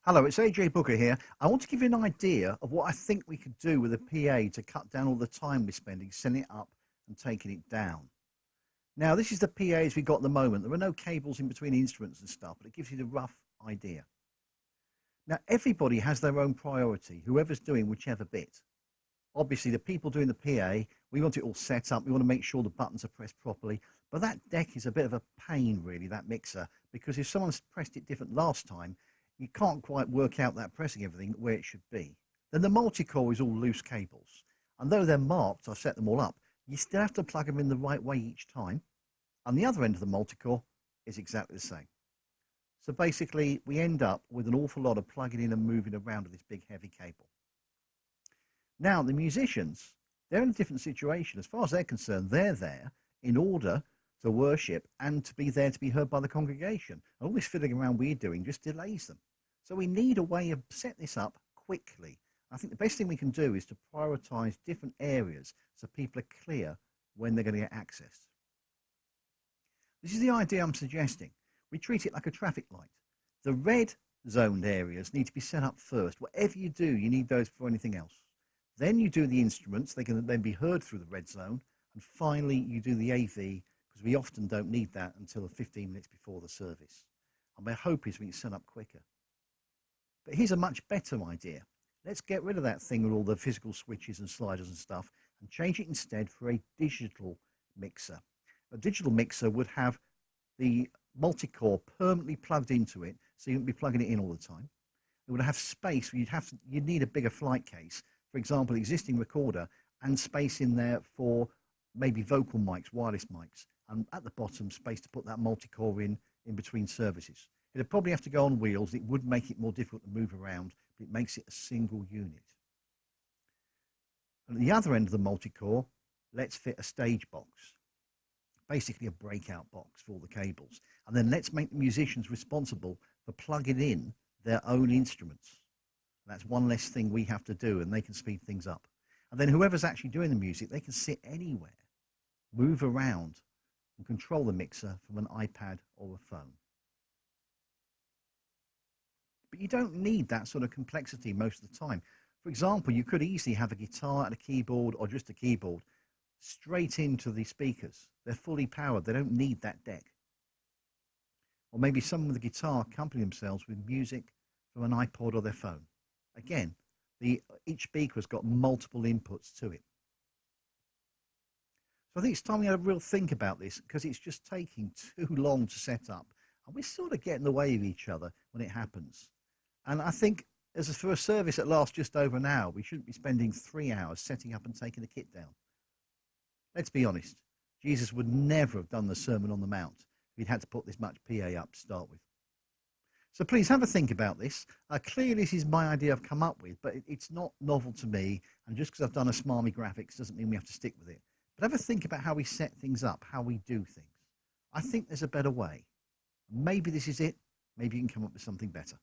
Hello, it's AJ Booker here. I want to give you an idea of what I think we could do with a PA to cut down all the time we're spending setting it up and taking it down. Now, this is the PAs we've got at the moment. There are no cables in between instruments and stuff, but it gives you the rough idea. Now, everybody has their own priority, whoever's doing whichever bit. Obviously, the people doing the PA, we want it all set up. We want to make sure the buttons are pressed properly. But that deck is a bit of a pain, really, that mixer, because if someone's pressed it different last time, you can't quite work out that pressing everything where it should be. Then the multi-core is all loose cables. And though they're marked, I've set them all up, you still have to plug them in the right way each time. And the other end of the multi-core is exactly the same. So basically, we end up with an awful lot of plugging in and moving around with this big heavy cable. Now, the musicians, they're in a different situation. As far as they're concerned, they're there in order to worship and to be there to be heard by the congregation. And all this fiddling around we're doing just delays them. So we need a way of set this up quickly. I think the best thing we can do is to prioritize different areas so people are clear when they're going to get access. This is the idea I'm suggesting. We treat it like a traffic light. The red zoned areas need to be set up first. Whatever you do, you need those before anything else. Then you do the instruments. They can then be heard through the red zone. And finally, you do the AV, because we often don't need that until 15 minutes before the service. And my hope is we can set up quicker. But here's a much better idea. Let's get rid of that thing with all the physical switches and sliders and stuff and change it instead for a digital mixer. A digital mixer would have the multi-core permanently plugged into it, so you wouldn't be plugging it in all the time. It would have space where you'd need a bigger flight case, for example, existing recorder, and space in there for maybe vocal mics, wireless mics, and at the bottom, space to put that multi-core in between services. It'd probably have to go on wheels. It would make it more difficult to move around, but it makes it a single unit. And at the other end of the multi-core, let's fit a stage box, basically a breakout box for all the cables. And then let's make the musicians responsible for plugging in their own instruments. That's one less thing we have to do, and they can speed things up. And then whoever's actually doing the music, they can sit anywhere, move around, and control the mixer from an iPad or a phone. But you don't need that sort of complexity most of the time. For example, you could easily have a guitar and a keyboard, or just a keyboard, straight into the speakers. They're fully powered. They don't need that deck. Or maybe someone with a guitar accompany themselves with music from an iPod or their phone. Again, each speaker has got multiple inputs to it. So I think it's time we had a real think about this, because it's just taking too long to set up. And we sort of get in the way of each other when it happens. And I think for a service that lasts just over an hour, we shouldn't be spending 3 hours setting up and taking the kit down. Let's be honest. Jesus would never have done the Sermon on the Mount if he'd had to put this much PA up to start with. So please have a think about this. Clearly, this is my idea I've come up with, but it's not novel to me. And just because I've done a smarmy graphics doesn't mean we have to stick with it. But have a think about how we set things up, how we do things. I think there's a better way. Maybe this is it. Maybe you can come up with something better.